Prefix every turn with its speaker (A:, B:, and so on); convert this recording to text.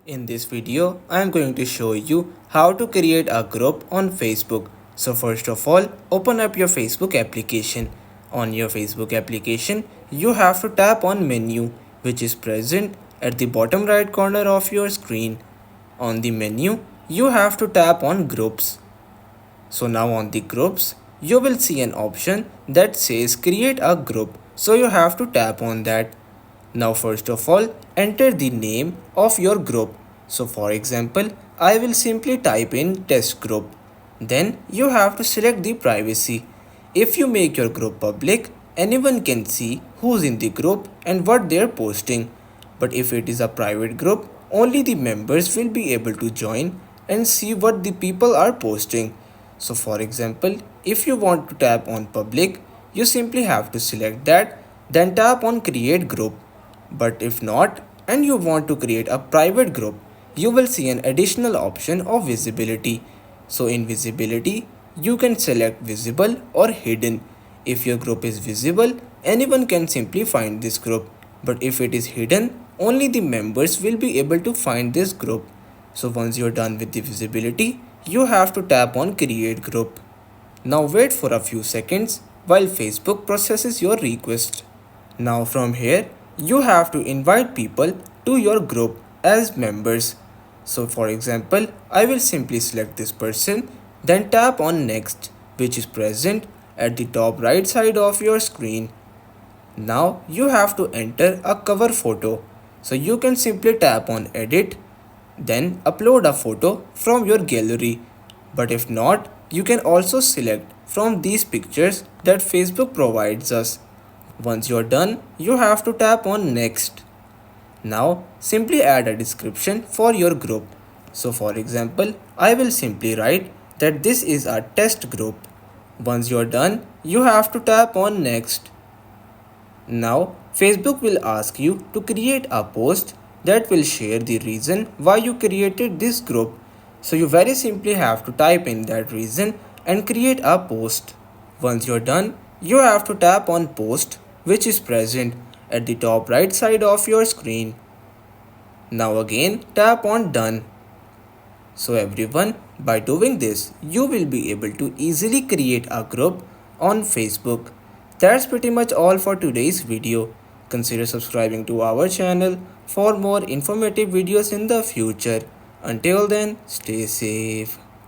A: In this video, I am going to show you how to create a group on Facebook. So first of all, open up your Facebook application. On your Facebook application, you have to tap on menu, which is present at the bottom right corner of your screen. On the menu, you have to tap on groups. So now on the groups, you will see an option that says create a group. So you have to tap on that. Now first of all, enter the name of your group. So for example, I will simply type in test group. Then you have to select the privacy. If you make your group public, anyone can see who's in the group and what they're posting. But if it is a private group, only the members will be able to join and see what the people are posting. So for example, if you want to tap on public, you simply have to select that, then tap on create group. But if not, and you want to create a private group, you will see an additional option of visibility. So in visibility, you can select visible or hidden. If your group is visible, anyone can simply find this group. But if it is hidden, only the members will be able to find this group. So once you're done with the visibility, you have to tap on create group. Now wait for a few seconds while Facebook processes your request. Now from here, you have to invite people to your group as members. So for example, I will simply select this person, then tap on next, which is present at the top right side of your screen. Now you have to enter a cover photo. So you can simply tap on edit, then upload a photo from your gallery. But if not, you can also select from these pictures that Facebook provides us. Once you're done, you have to tap on next. Now simply add a description for your group. So for example, I will simply write that this is a test group. Once you're done, you have to tap on next. Now Facebook will ask you to create a post that will share the reason why you created this group. So you very simply have to type in that reason and create a post. Once you're done, you have to tap on post, which is present at the top right side of your screen. Now again tap on done. So everyone, by doing this, you will be able to easily create a group on Facebook. That's pretty much all for today's video. Consider subscribing to our channel for more informative videos in the future. Until then, stay safe.